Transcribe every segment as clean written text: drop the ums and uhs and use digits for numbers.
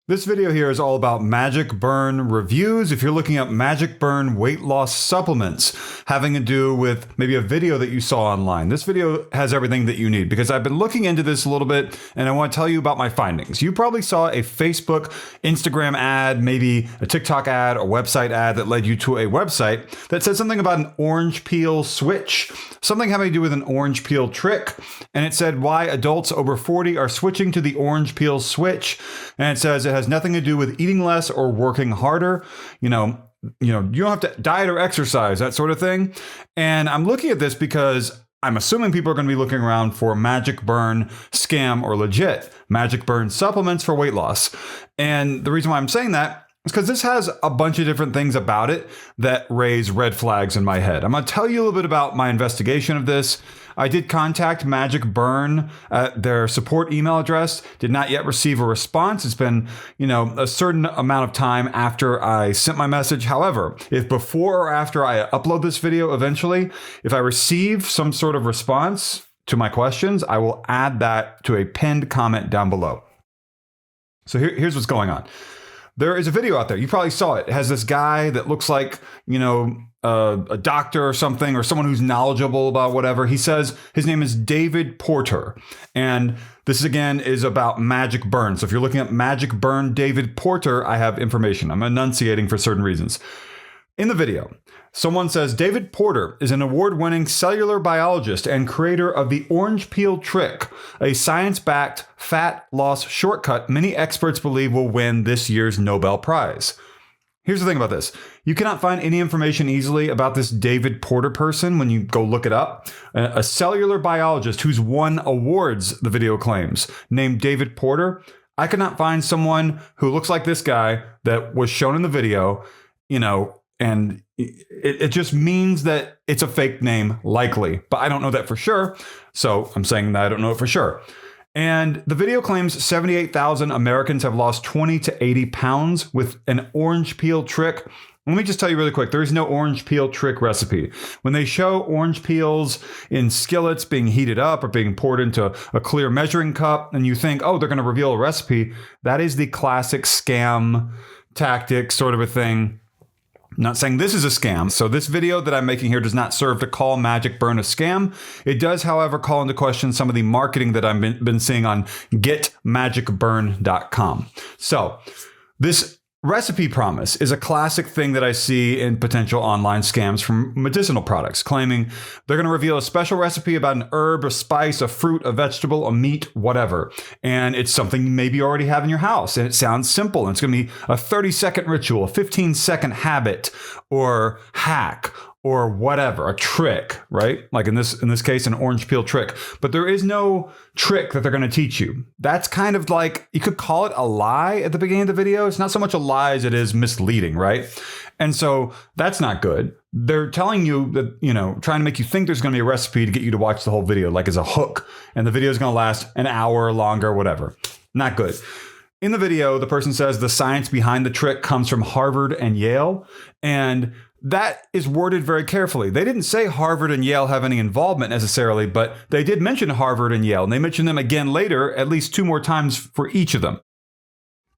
This video here is all about Magic Burn reviews. If you're looking at Magic Burn weight loss supplements having to do with maybe a video that you saw online, this video has everything that you need because I've been looking into this a little bit and I want to tell you about my findings. You probably saw a Facebook, Instagram ad, maybe a TikTok ad, a website ad that led you to a website that said something about an orange peel switch, something having to do with an orange peel trick. And it said why adults over 40 are switching to the orange peel switch. And it says it has nothing to do with eating less or working harder. You don't have to diet or exercise, that sort of thing. And I'm looking at this because I'm assuming people are going to be looking around for Magic Burn scam or legit Magic Burn supplements for weight loss. And the reason why I'm saying that is because this has a bunch of different things about it that raise red flags in my head. I'm going to tell you a little bit about my investigation of this. I did contact Magic Burn at their support email address, did not yet receive a response. It's been, a certain amount of time after I sent my message. However, if before or after I upload this video eventually, if I receive some sort of response to my questions, I will add that to a pinned comment down below. So here's what's going on. There is a video out there. You probably saw it. It has this guy that looks like, a doctor or something, or someone who's knowledgeable about whatever. He says his name is David Porter. And this again is about Magic Burn. So if you're looking at Magic Burn David Porter, I have information. I'm enunciating for certain reasons. In the video, someone says David Porter is an award-winning cellular biologist and creator of the orange peel trick, a science-backed fat loss shortcut many experts believe will win this year's Nobel Prize. Here's the thing about this. You cannot find any information easily about this David Porter person when you go look it up. A cellular biologist who's won awards, the video claims, named David Porter. I could not find someone who looks like this guy that was shown in the video, and it just means that it's a fake name, likely. But I don't know that for sure. So I'm saying that I don't know it for sure. And the video claims 78,000 Americans have lost 20 to 80 pounds with an orange peel trick. Let me just tell you really quick, there is no orange peel trick recipe. When they show orange peels in skillets being heated up or being poured into a clear measuring cup, and you think, oh, they're going to reveal a recipe, that is the classic scam tactic sort of a thing. I'm not saying this is a scam. So this video that I'm making here does not serve to call Magic Burn a scam. It does, however, call into question some of the marketing that I've been seeing on getmagicburn.com. So this recipe promise is a classic thing that I see in potential online scams from medicinal products, claiming they're going to reveal a special recipe about an herb, a spice, a fruit, a vegetable, a meat, whatever. And it's something you maybe already have in your house. And it sounds simple. And it's going to be a 30-second ritual, a 15-second habit or hack or whatever, a trick, right? Like in this case, an orange peel trick. But there is no trick that they're going to teach you. That's kind of like, you could call it a lie at the beginning of the video. It's not so much a lie as it is misleading, right? And so that's not good. They're telling you that, trying to make you think there's going to be a recipe to get you to watch the whole video, like as a hook. And the video is going to last an hour or longer, whatever. Not good. In the video, the person says the science behind the trick comes from Harvard and Yale. And that is worded very carefully. They didn't say Harvard and Yale have any involvement necessarily, but they did mention Harvard and Yale, and they mentioned them again later, at least 2 more times for each of them.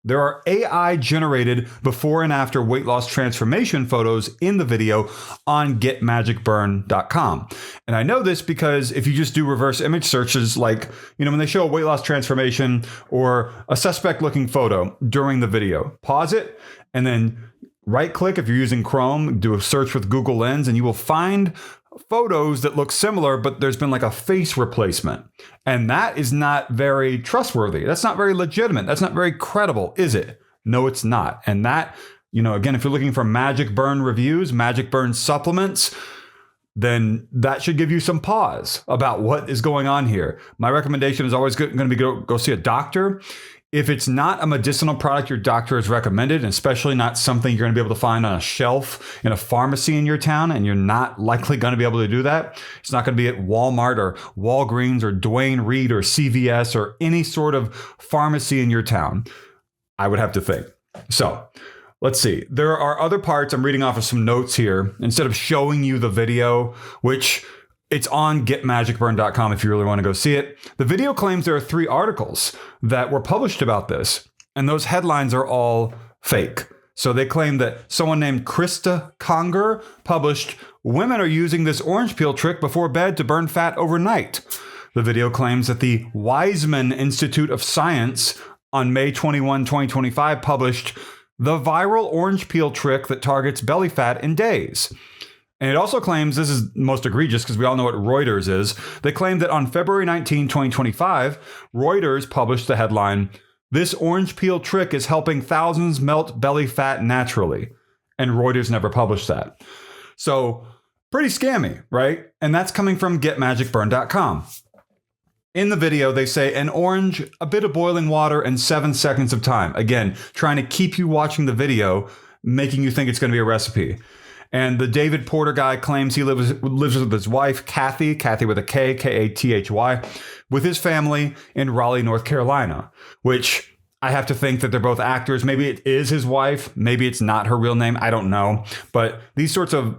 There are AI-generated before and after weight loss transformation photos in the video on getmagicburn.com. And I know this because if you just do reverse image searches, like, when they show a weight loss transformation or a suspect-looking photo during the video, pause it, and then right-click if you're using Chrome, do a search with Google Lens, and you will find photos that look similar, but there's been like a face replacement. And that is not very trustworthy. That's not very legitimate. That's not very credible, is it? No, it's not. And that, again, if you're looking for Magic Burn reviews, Magic Burn supplements, then that should give you some pause about what is going on here. My recommendation is always going to be go see a doctor. If it's not a medicinal product your doctor has recommended, and especially not something you're going to be able to find on a shelf in a pharmacy in your town, and you're not likely going to be able to do that, it's not going to be at Walmart or Walgreens or Duane Reade or CVS or any sort of pharmacy in your town, I would have to think. So let's see. There are other parts. I'm reading off of some notes here instead of showing you the video, which it's on getmagicburn.com if you really want to go see it. The video claims there are 3 articles that were published about this. And those headlines are all fake. So they claim that someone named Krista Conger published, "Women are using this orange peel trick before bed to burn fat overnight." The video claims that the Weizmann Institute of Science on May 21, 2025 published "The viral orange peel trick that targets belly fat in days." And it also claims, this is most egregious because we all know what Reuters is. They claim that on February 19, 2025, Reuters published the headline, "This orange peel trick is helping thousands melt belly fat naturally." And Reuters never published that. So pretty scammy, right? And that's coming from getmagicburn.com. In the video, they say an orange, a bit of boiling water, and 7 seconds of time. Again, trying to keep you watching the video, making you think it's going to be a recipe. And the David Porter guy claims he lives with his wife, Kathy with a K, Kathy, with his family in Raleigh, North Carolina, which I have to think that they're both actors. Maybe it is his wife. Maybe it's not her real name. I don't know. But these sorts of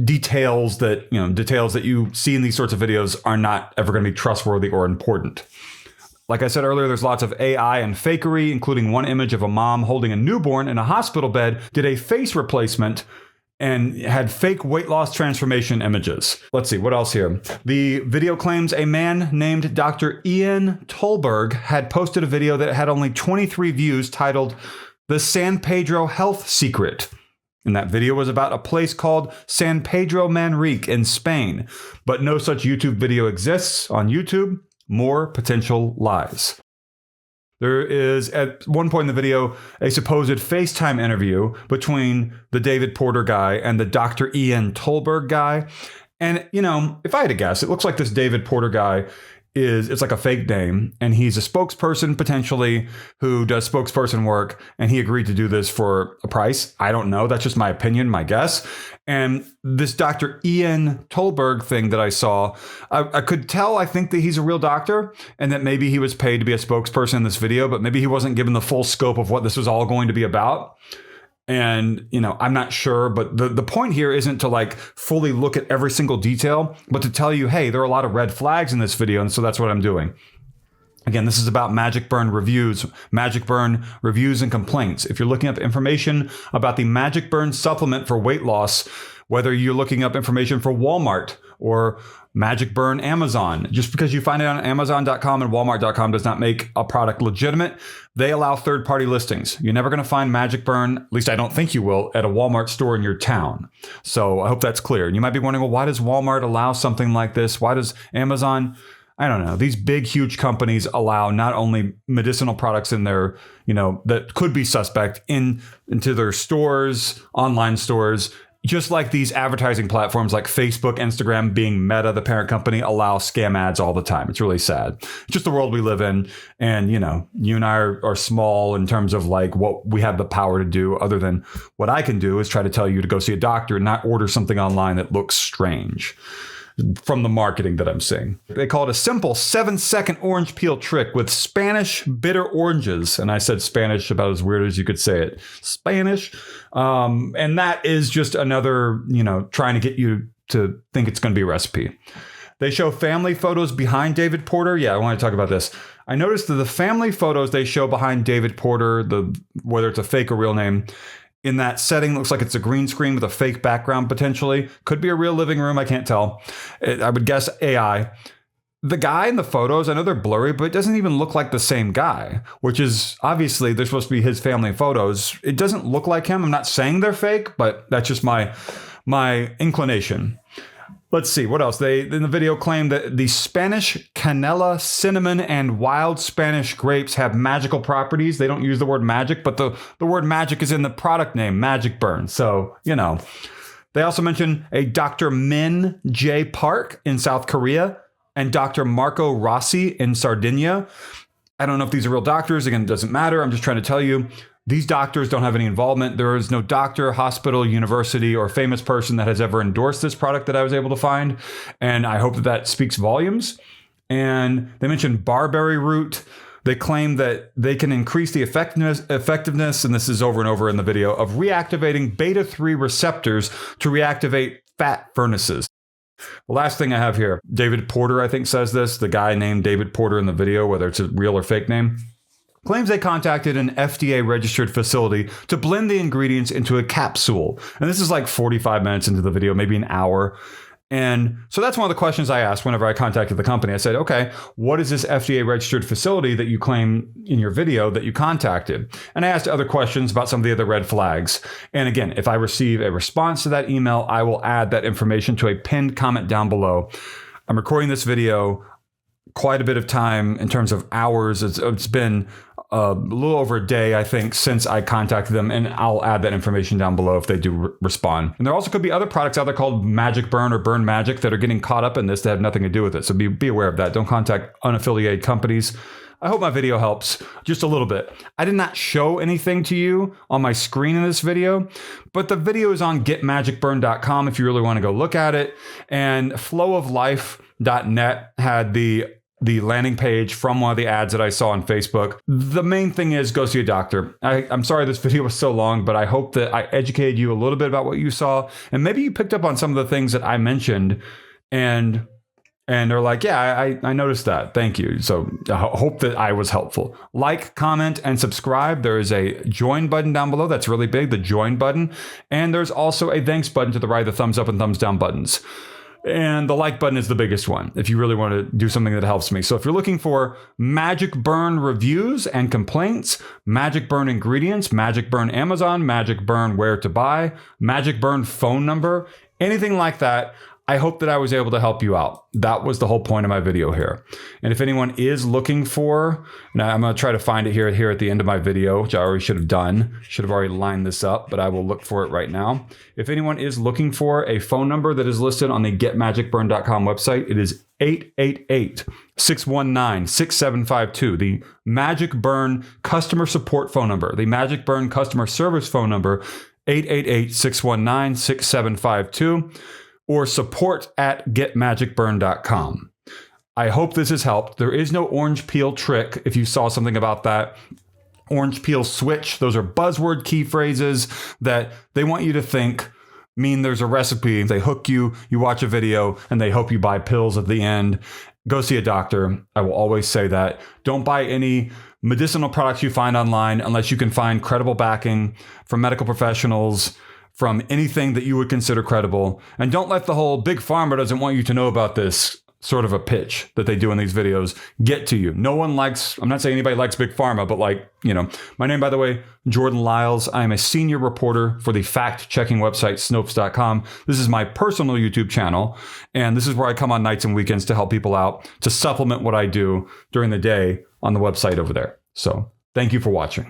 details that you see in these sorts of videos are not ever going to be trustworthy or important. Like I said earlier, there's lots of AI and fakery, including one image of a mom holding a newborn in a hospital bed, did a face replacement, and had fake weight loss transformation images. Let's see, what else here? The video claims a man named Dr. Ian Tolberg had posted a video that had only 23 views titled "The San Pedro Health Secret." And that video was about a place called San Pedro Manrique in Spain. But no such YouTube video exists on YouTube. More potential lies. There is, at one point in the video, a supposed FaceTime interview between the David Porter guy and the Dr. Ian Tolberg guy. And, if I had to guess, it looks like this David Porter guy it's like a fake name, and he's a spokesperson potentially who does spokesperson work, and he agreed to do this for a price. I don't know. That's just my opinion, my guess. And this Dr. Ian Tolberg thing that I saw, I could tell, I think that he's a real doctor and that maybe he was paid to be a spokesperson in this video, but maybe he wasn't given the full scope of what this was all going to be about. And, I'm not sure, but the point here isn't to fully look at every single detail, but to tell you, hey, there are a lot of red flags in this video. And so that's what I'm doing. Again, this is about Magic Burn reviews and complaints. If you're looking up information about the Magic Burn supplement for weight loss, whether you're looking up information for Walmart or Magic Burn Amazon, just because you find it on Amazon.com and Walmart.com does not make a product legitimate. They allow third-party listings. You're never going to find Magic Burn, at least I don't think you will, at a Walmart store in your town. So I hope that's clear. And you might be wondering, well, why does Walmart allow something like this? Why does Amazon? I don't know. These big, huge companies allow not only medicinal products in their, that could be suspect into their stores, online stores, just like these advertising platforms like Facebook, Instagram, being Meta, the parent company, allow scam ads all the time. It's really sad. It's just the world we live in. And, you and I are small in terms of what we have the power to do, other than what I can do is try to tell you to go see a doctor and not order something online that looks strange from the marketing that I'm seeing. They call it a simple 7-second orange peel trick with Spanish bitter oranges. And I said Spanish about as weird as you could say it. Spanish. And that is just another, trying to get you to think it's going to be a recipe. They show family photos behind David Porter. Yeah, I want to talk about this. I noticed that the family photos they show behind David Porter, whether it's a fake or real name, in that setting, looks like it's a green screen with a fake background potentially. Could be a real living room. I can't tell. I would guess AI. The guy in the photos, I know they're blurry, but it doesn't even look like the same guy, which is obviously they're supposed to be his family photos. It doesn't look like him. I'm not saying they're fake, but that's just my inclination. Let's see, what else? They, in the video, claim that the Spanish canela, cinnamon, and wild Spanish grapes have magical properties. They don't use the word magic, but the word magic is in the product name, Magic Burn. So, They also mention a Dr. Min J. Park in South Korea and Dr. Marco Rossi in Sardinia. I don't know if these are real doctors. Again, it doesn't matter. I'm just trying to tell you. These doctors don't have any involvement. There is no doctor, hospital, university, or famous person that has ever endorsed this product that I was able to find. And I hope that speaks volumes. And they mentioned barberry root. They claim that they can increase the effectiveness, and this is over and over in the video, of reactivating beta-3 receptors to reactivate fat furnaces. The last thing I have here, David Porter, I think, says this. The guy named David Porter in the video, whether it's a real or fake name. claims they contacted an FDA-registered facility to blend the ingredients into a capsule. And this is like 45 minutes into the video, maybe an hour. And so that's one of the questions I asked whenever I contacted the company. I said, okay, what is this FDA-registered facility that you claim in your video that you contacted? And I asked other questions about some of the other red flags. And again, if I receive a response to that email, I will add that information to a pinned comment down below. I'm recording this video quite a bit of time in terms of hours. It's been a little over a day, I think, since I contacted them, and I'll add that information down below if they do respond. And there also could be other products out there called Magic Burn or Burn Magic that are getting caught up in this that have nothing to do with it. So be aware of that. Don't contact unaffiliated companies. I hope my video helps just a little bit. I did not show anything to you on my screen in this video, but the video is on getmagicburn.com if you really want to go look at it. And flowoflife.net had the landing page from one of the ads that I saw on Facebook. The main thing is go see a doctor. I'm sorry this video was so long, but I hope that I educated you a little bit about what you saw. And maybe you picked up on some of the things that I mentioned and they're like, yeah, I noticed that. Thank you. So I hope that I was helpful. Like, comment, and subscribe. There is a join button down below. That's really big, the join button. And there's also a thanks button to the right, the thumbs up and thumbs down buttons. And the like button is the biggest one if you really want to do something that helps me. So if you're looking for Magic Burn reviews and complaints, Magic Burn ingredients, Magic Burn Amazon, Magic Burn where to buy, Magic Burn phone number, anything like that, I hope that I was able to help you out. That was the whole point of my video here. And if anyone is looking for, now I'm going to try to find it here at the end of my video, which I already should have done. Should have already lined this up, but I will look for it right now. If anyone is looking for a phone number that is listed on the getmagicburn.com website, it is 888-619-6752. The Magic Burn customer support phone number, the Magic Burn customer service phone number, 888-619-6752. Or support@getmagicburn.com. I hope this has helped. There is no orange peel trick if you saw something about that. Orange peel switch, those are buzzword key phrases that they want you to think mean there's a recipe. They hook you, you watch a video, and they hope you buy pills at the end. Go see a doctor. I will always say that. Don't buy any medicinal products you find online unless you can find credible backing from medical professionals, from anything that you would consider credible. And don't let the whole big pharma doesn't want you to know about this sort of a pitch that they do in these videos get to you. No one likes, I'm not saying anybody likes big pharma, but like, you know, my name, by the way, Jordan Lyles. I am a senior reporter for the fact-checking website Snopes.com. This is my personal YouTube channel. And this is where I come on nights and weekends to help people out, to supplement what I do during the day on the website over there. So thank you for watching.